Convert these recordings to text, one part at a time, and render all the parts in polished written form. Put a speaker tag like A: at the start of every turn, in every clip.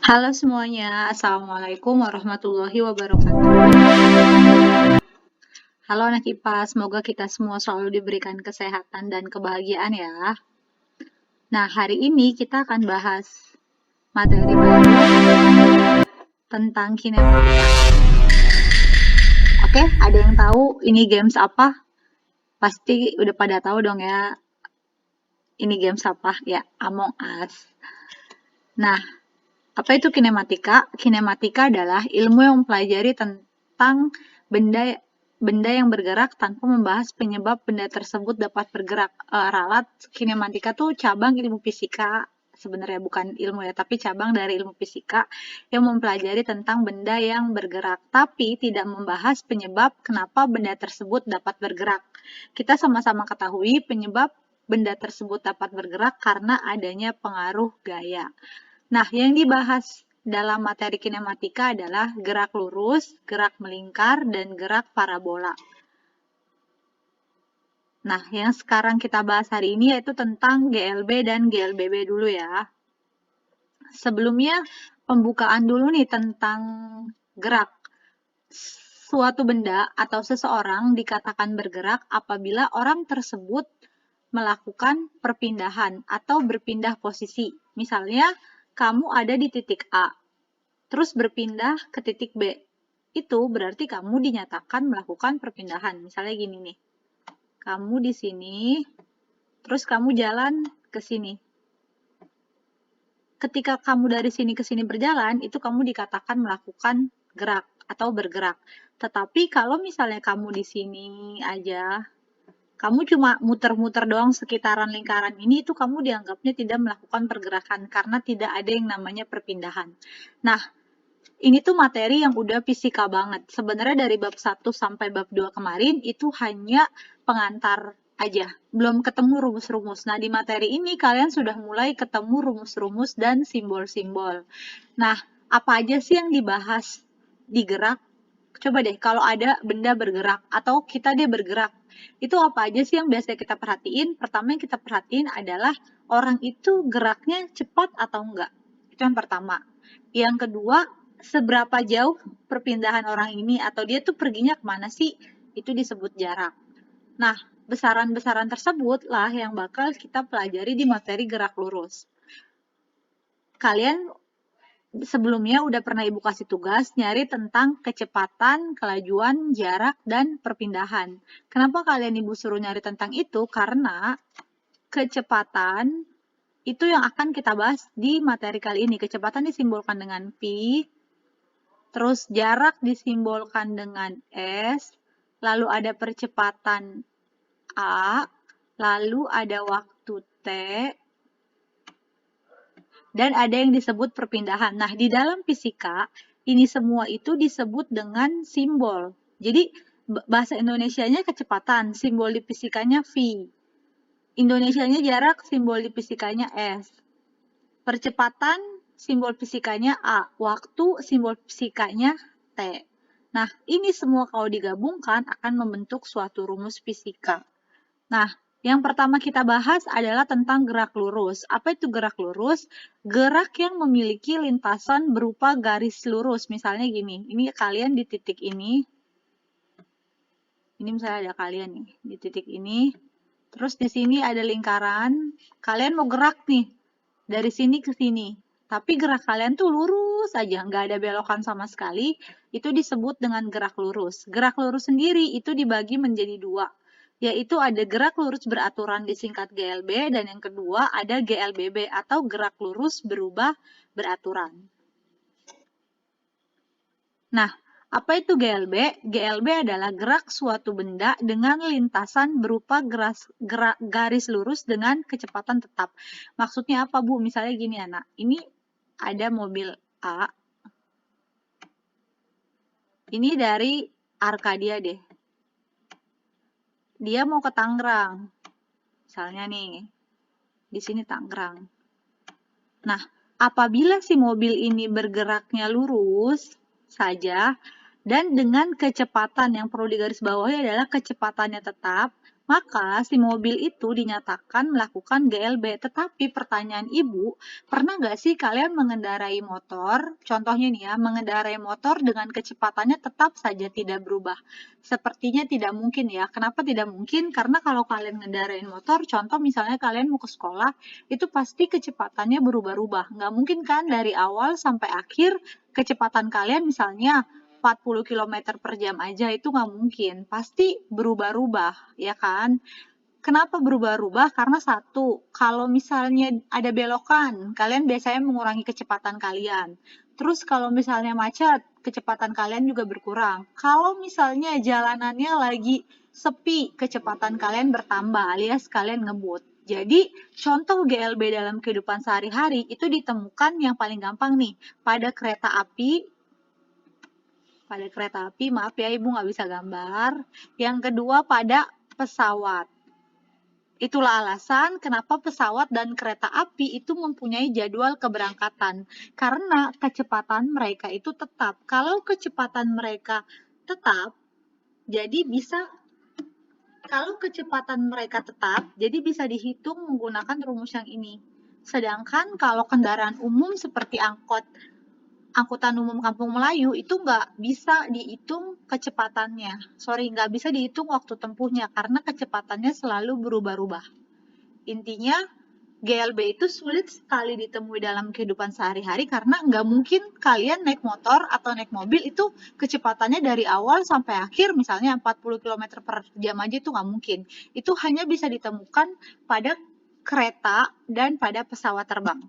A: Halo semuanya, Assalamualaikum warahmatullahi wabarakatuh. Halo anak IPA, semoga kita semua selalu diberikan kesehatan dan kebahagiaan ya. Nah, hari ini kita akan bahas materi baru tentang kinematika. Oke, ada yang tahu ini games apa? Pasti udah pada tahu dong ya, ini games apa? Ya, Among Us. Nah, apa itu kinematika? Kinematika adalah ilmu yang mempelajari tentang benda yang bergerak tanpa membahas penyebab benda tersebut dapat bergerak. Ralat kinematika tuh cabang ilmu fisika, sebenarnya bukan ilmu ya, tapi cabang dari ilmu fisika yang mempelajari tentang benda yang bergerak, tapi tidak membahas penyebab kenapa benda tersebut dapat bergerak. Kita sama-sama ketahui penyebab benda tersebut dapat bergerak karena adanya pengaruh gaya. Nah, yang dibahas dalam materi kinematika adalah gerak lurus, gerak melingkar, dan gerak parabola. Nah, yang sekarang kita bahas hari ini yaitu tentang GLB dan GLBB dulu ya. Sebelumnya, pembukaan dulu nih tentang gerak. Suatu benda atau seseorang dikatakan bergerak apabila orang tersebut melakukan perpindahan atau berpindah posisi. Misalnya, kamu ada di titik A, terus berpindah ke titik B. Itu berarti kamu dinyatakan melakukan perpindahan. Misalnya gini nih, kamu di sini, terus kamu jalan ke sini. Ketika kamu dari sini ke sini berjalan, itu kamu dikatakan melakukan gerak atau bergerak. Tetapi kalau misalnya kamu di sini aja, kamu cuma muter-muter doang sekitaran lingkaran ini, itu kamu dianggapnya tidak melakukan pergerakan karena tidak ada yang namanya perpindahan. Nah, ini tuh materi yang udah fisika banget. Sebenarnya dari bab 1 sampai bab 2 kemarin itu hanya pengantar aja. Belum ketemu rumus-rumus. Nah, di materi ini kalian sudah mulai ketemu rumus-rumus dan simbol-simbol. Nah, apa aja sih yang dibahas di gerak? Coba deh, kalau ada benda bergerak atau kita dia bergerak, itu apa aja sih yang biasa kita perhatiin? Pertama yang kita perhatiin adalah orang itu geraknya cepat atau enggak. Itu yang pertama. Yang kedua, seberapa jauh perpindahan orang ini atau dia tuh perginya kemana sih? Itu disebut jarak. Nah, besaran-besaran tersebut lah yang bakal kita pelajari di materi gerak lurus. Kalian sebelumnya udah pernah Ibu kasih tugas nyari tentang kecepatan, kelajuan, jarak, dan perpindahan. Kenapa kalian Ibu suruh nyari tentang itu? Karena kecepatan itu yang akan kita bahas di materi kali ini. Kecepatan disimbolkan dengan V, terus jarak disimbolkan dengan S, lalu ada percepatan A, lalu ada waktu T, dan ada yang disebut perpindahan. Nah, di dalam fisika, ini semua itu disebut dengan simbol. Jadi, bahasa Indonesianya kecepatan, simbol di fisikanya V. Indonesianya jarak, simbol di fisikanya S. Percepatan, simbol fisikanya A. Waktu, simbol fisikanya T. Nah, ini semua kalau digabungkan akan membentuk suatu rumus fisika. Nah, yang pertama kita bahas adalah tentang gerak lurus. Apa itu gerak lurus? Gerak yang memiliki lintasan berupa garis lurus. Misalnya gini, ini kalian di titik ini. Ini misalnya ada kalian nih, di titik ini. Terus di sini ada lingkaran. Kalian mau gerak nih, dari sini ke sini. Tapi gerak kalian tuh lurus aja, nggak ada belokan sama sekali. Itu disebut dengan gerak lurus. Gerak lurus sendiri itu dibagi menjadi dua, yaitu ada gerak lurus beraturan disingkat GLB, dan yang kedua ada GLBB atau gerak lurus berubah beraturan. Nah, apa itu GLB? GLB adalah gerak suatu benda dengan lintasan berupa garis lurus dengan kecepatan tetap. Maksudnya apa, Bu? Misalnya gini, anak. Ini ada mobil A. Ini dari Arkadia deh. Dia mau ke Tangerang. Misalnya nih, di sini Tangerang. Nah, apabila si mobil ini bergeraknya lurus saja dan dengan kecepatan yang perlu digarisbawahi adalah kecepatannya tetap, Maka si mobil itu dinyatakan melakukan GLB. Tetapi pertanyaan ibu, pernah nggak sih kalian mengendarai motor? Contohnya nih ya, mengendarai motor dengan kecepatannya tetap saja tidak berubah. Sepertinya tidak mungkin ya. Kenapa tidak mungkin? Karena kalau kalian ngendarain motor, contoh misalnya kalian mau ke sekolah, itu pasti kecepatannya berubah-ubah. Nggak mungkin kan dari awal sampai akhir kecepatan kalian misalnya 40 km per jam aja, itu nggak mungkin, pasti berubah-ubah, ya kan? Kenapa berubah-ubah? Karena satu, kalau misalnya ada belokan, kalian biasanya mengurangi kecepatan kalian. Terus kalau misalnya macet, kecepatan kalian juga berkurang. Kalau misalnya jalanannya lagi sepi, kecepatan kalian bertambah alias kalian ngebut. Jadi, contoh GLB dalam kehidupan sehari-hari itu ditemukan yang paling gampang nih, pada kereta api, maaf ya ibu nggak bisa gambar. Yang kedua pada pesawat. Itulah alasan kenapa pesawat dan kereta api itu mempunyai jadwal keberangkatan. Karena kecepatan mereka itu tetap. Kalau kecepatan mereka tetap, jadi bisa dihitung menggunakan rumus yang ini. Sedangkan kalau kendaraan umum seperti angkutan umum kampung Melayu itu nggak bisa dihitung kecepatannya. Nggak bisa dihitung waktu tempuhnya karena kecepatannya selalu berubah-ubah. Intinya, GLB itu sulit sekali ditemui dalam kehidupan sehari-hari karena nggak mungkin kalian naik motor atau naik mobil itu kecepatannya dari awal sampai akhir misalnya 40 km per jam aja, itu nggak mungkin. Itu hanya bisa ditemukan pada kereta dan pada pesawat terbang.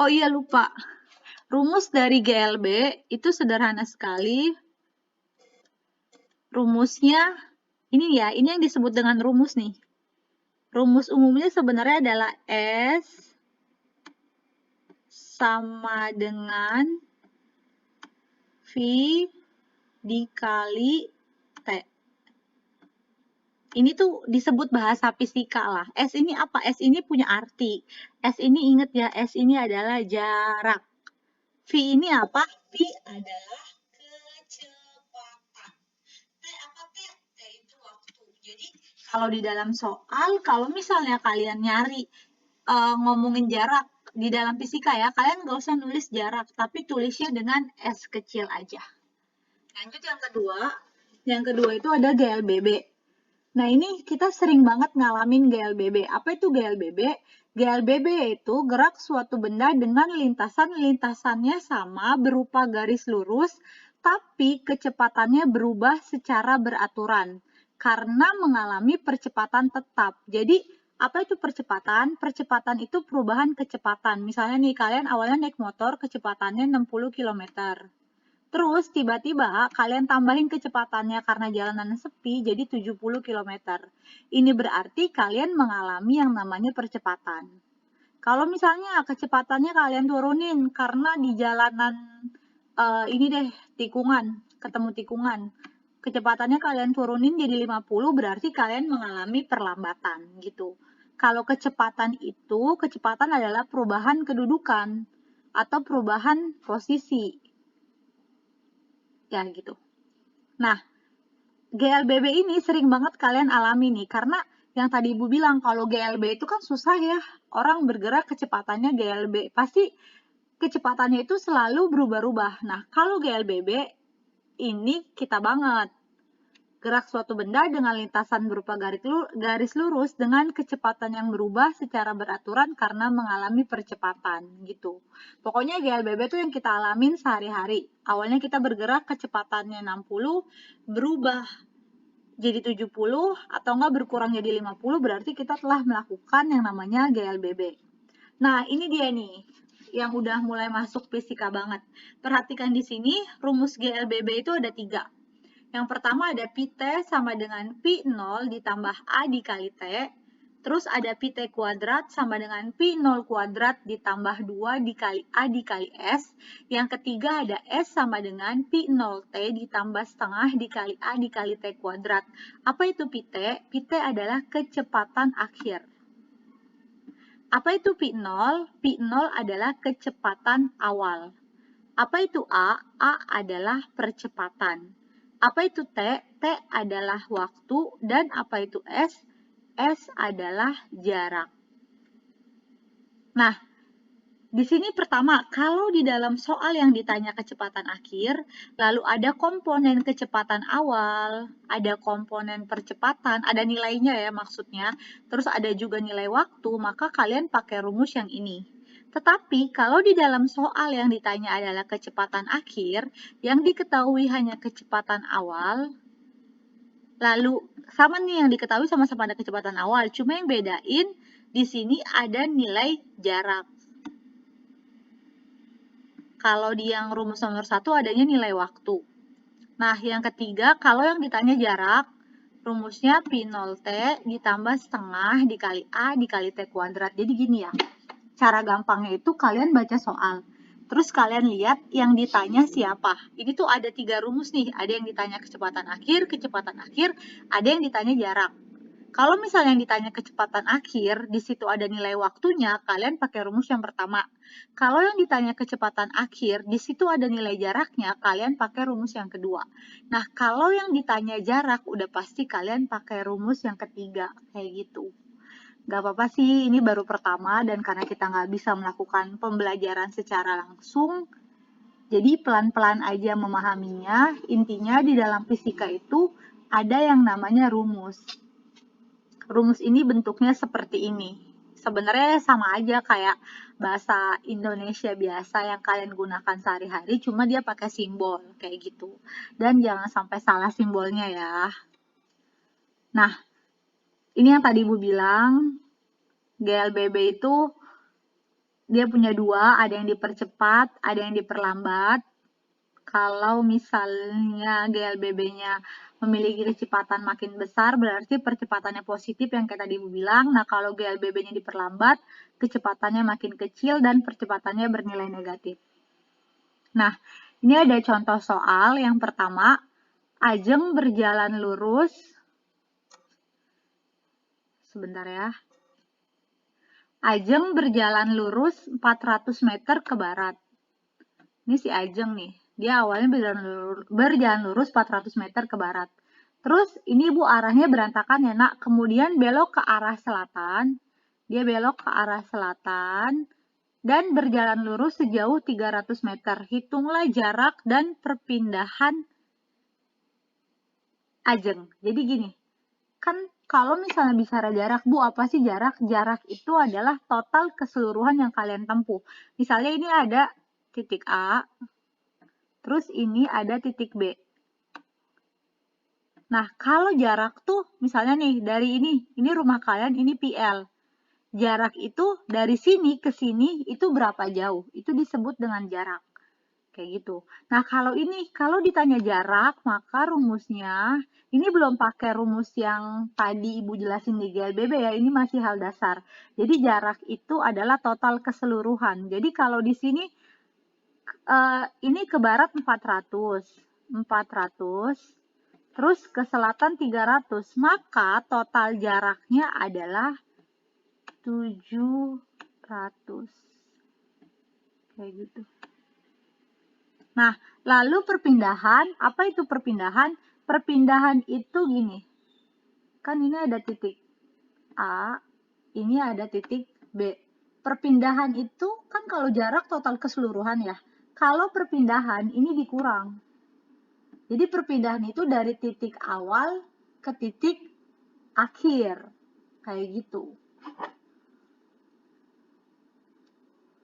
A: Oh iya, lupa. Rumus dari GLB itu sederhana sekali. Rumusnya ini ya, ini yang disebut dengan rumus nih. Rumus umumnya sebenarnya adalah S sama dengan V dikali T. Ini tuh disebut bahasa fisika lah. S ini apa? S ini punya arti. S ini inget ya, S ini adalah jarak. V ini apa? V adalah kecepatan. T apa T? T itu waktu. Jadi kalau di dalam soal, kalau misalnya kalian nyari ngomongin jarak di dalam fisika ya, kalian nggak usah nulis jarak, tapi tulisnya dengan S kecil aja. Lanjut yang kedua. Yang kedua itu ada GLBB. Nah, ini kita sering banget ngalamin GLBB. Apa itu GLBB? GLBB yaitu gerak suatu benda dengan lintasannya sama berupa garis lurus, tapi kecepatannya berubah secara beraturan karena mengalami percepatan tetap. Jadi, apa itu percepatan? Percepatan itu perubahan kecepatan. Misalnya nih, kalian awalnya naik motor, kecepatannya 60 km. Terus tiba-tiba kalian tambahin kecepatannya karena jalanan sepi jadi 70 km. Ini berarti kalian mengalami yang namanya percepatan. Kalau misalnya kecepatannya kalian turunin karena di jalanan ini deh ketemu tikungan. Kecepatannya kalian turunin jadi 50, berarti kalian mengalami perlambatan gitu. Kalau kecepatan adalah perubahan kedudukan atau perubahan posisi. Ya gitu. Nah, GLBB ini sering banget kalian alami nih, karena yang tadi Ibu bilang kalau GLB itu kan susah ya, orang bergerak kecepatannya GLB, pasti kecepatannya itu selalu berubah-ubah. Nah, kalau GLBB ini kita banget. Gerak suatu benda dengan lintasan berupa garis lurus dengan kecepatan yang berubah secara beraturan karena mengalami percepatan gitu. Pokoknya GLBB itu yang kita alamin sehari-hari. Awalnya kita bergerak kecepatannya 60, berubah jadi 70 atau enggak berkurang jadi 50, berarti kita telah melakukan yang namanya GLBB. Nah, ini dia nih yang udah mulai masuk fisika banget. Perhatikan di sini rumus GLBB itu ada 3. Yang pertama ada pi T sama dengan pi 0 ditambah A dikali T. Terus ada pi T kuadrat sama dengan pi 0 kuadrat ditambah 2 dikali A dikali S. Yang ketiga ada S sama dengan pi 0 T ditambah setengah dikali A dikali T kuadrat. Apa itu pi T? Pi T adalah kecepatan akhir. Apa itu pi 0? Pi 0 adalah kecepatan awal. Apa itu A? A adalah percepatan. Apa itu T? T adalah waktu, dan apa itu S? S adalah jarak. Nah, di sini pertama, kalau di dalam soal yang ditanya kecepatan akhir, lalu ada komponen kecepatan awal, ada komponen percepatan, ada nilainya ya maksudnya, terus ada juga nilai waktu, maka kalian pakai rumus yang ini. Tetapi kalau di dalam soal yang ditanya adalah kecepatan akhir, yang diketahui hanya kecepatan awal, lalu sama nih yang diketahui sama-sama ada kecepatan awal, cuma yang bedain di sini ada nilai jarak. Kalau di yang rumus nomor 1 adanya nilai waktu. Nah, yang ketiga, kalau yang ditanya jarak, rumusnya pi 0T ditambah setengah dikali A dikali T kuadrat. Jadi gini ya, cara gampangnya itu kalian baca soal. Terus kalian lihat yang ditanya siapa. Ini tuh ada 3 rumus nih, ada yang ditanya kecepatan akhir, ada yang ditanya jarak. Kalau misalnya yang ditanya kecepatan akhir, di situ ada nilai waktunya, kalian pakai rumus yang pertama. Kalau yang ditanya kecepatan akhir, di situ ada nilai jaraknya, kalian pakai rumus yang kedua. Nah, kalau yang ditanya jarak, udah pasti kalian pakai rumus yang ketiga, kayak gitu. Gak apa-apa sih, ini baru pertama, dan karena kita nggak bisa melakukan pembelajaran secara langsung, jadi pelan-pelan aja memahaminya. Intinya di dalam fisika itu ada yang namanya rumus. Rumus ini bentuknya seperti ini. Sebenarnya sama aja kayak bahasa Indonesia biasa yang kalian gunakan sehari-hari, cuma dia pakai simbol kayak gitu. Dan jangan sampai salah simbolnya ya. Nah, ini yang tadi Ibu bilang, GLBB itu dia punya dua, ada yang dipercepat, ada yang diperlambat. Kalau misalnya GLBB-nya memiliki kecepatan makin besar, berarti percepatannya positif yang kayak tadi Ibu bilang. Nah, kalau GLBB-nya diperlambat, kecepatannya makin kecil dan percepatannya bernilai negatif. Nah, ini ada contoh soal. Yang pertama, Ajeng berjalan lurus. Sebentar ya. Ajeng berjalan lurus 400 meter ke barat. Ini si Ajeng nih. Dia awalnya berjalan lurus 400 meter ke barat. Terus ini Bu arahnya berantakan ya nak. Kemudian belok ke arah selatan. Dia belok ke arah selatan. Dan berjalan lurus sejauh 300 meter. Hitunglah jarak dan perpindahan Ajeng. Jadi gini. Kan kalau misalnya bicara jarak, Bu, apa sih jarak? Jarak itu adalah total keseluruhan yang kalian tempuh. Misalnya ini ada titik A. Terus ini ada titik B. Nah, kalau jarak tuh, misalnya nih, dari ini rumah kalian, ini PL. Jarak itu dari sini ke sini, itu berapa jauh? Itu disebut dengan jarak. Kayak gitu. Nah, kalau ditanya jarak, maka rumusnya, ini belum pakai rumus yang tadi Ibu jelasin di GLBB ya, ini masih hal dasar. Jadi jarak itu adalah total keseluruhan. Jadi kalau di sini, ini ke barat 400, terus ke selatan 300, maka total jaraknya adalah 700. Kayak gitu. Nah, lalu perpindahan, apa itu perpindahan? Perpindahan itu gini, kan ini ada titik A, ini ada titik B. Perpindahan itu kan kalau jarak total keseluruhan ya, kalau perpindahan ini dikurang. Jadi perpindahan itu dari titik awal ke titik akhir, kayak gitu.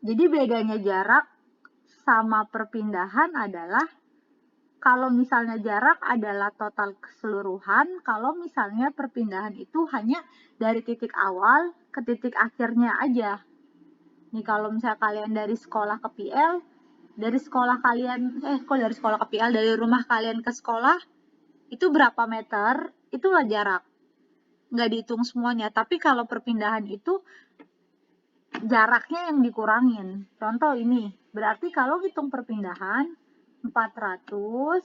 A: Jadi bedanya jarak sama perpindahan adalah kalau misalnya jarak adalah total keseluruhan, kalau misalnya perpindahan itu hanya dari titik awal ke titik akhirnya aja. Nih kalau misalnya kalian dari sekolah ke PL, dari rumah kalian ke sekolah, itu berapa meter, itulah jarak. Nggak dihitung semuanya, tapi kalau perpindahan itu jaraknya yang dikurangin. Contoh ini, berarti kalau hitung perpindahan, 400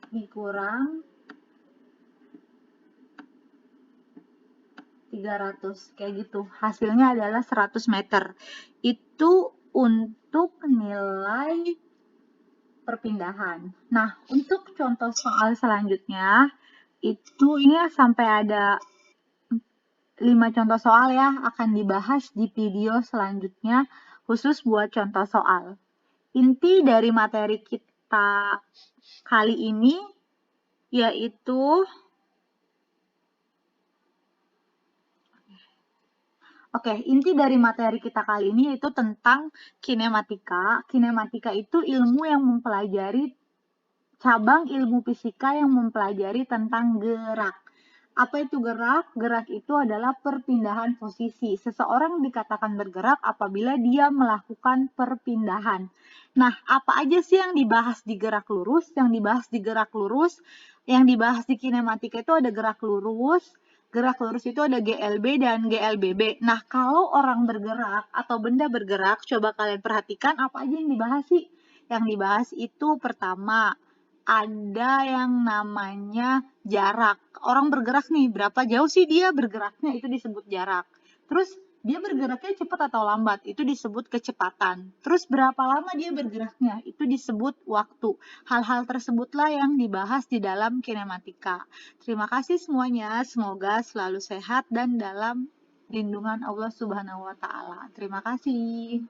A: dikurang 300, kayak gitu. Hasilnya adalah 100 meter. Itu untuk nilai perpindahan. Nah, untuk contoh soal selanjutnya, ini sampai ada 5 contoh soal ya, akan dibahas di video selanjutnya khusus buat contoh soal. Inti dari materi kita kali ini yaitu inti dari materi kita kali ini yaitu tentang kinematika. Kinematika itu ilmu yang mempelajari cabang ilmu fisika yang mempelajari tentang gerak. Apa itu gerak? Gerak itu adalah perpindahan posisi. Seseorang dikatakan bergerak apabila dia melakukan perpindahan. Nah, apa aja sih yang dibahas di gerak lurus? Yang dibahas di gerak lurus, yang dibahas di kinematika itu ada gerak lurus. Gerak lurus itu ada GLB dan GLBB. Nah, kalau orang bergerak atau benda bergerak, coba kalian perhatikan apa aja yang dibahas sih? Yang dibahas itu pertama, ada yang namanya jarak. Orang bergerak nih, berapa jauh sih dia bergeraknya, itu disebut jarak. Terus dia bergeraknya cepat atau lambat, itu disebut kecepatan. Terus berapa lama dia bergeraknya, itu disebut waktu. Hal-hal tersebutlah yang dibahas di dalam kinematika. Terima kasih semuanya, semoga selalu sehat dan dalam lindungan Allah Subhanahu wa Ta'ala. Terima kasih.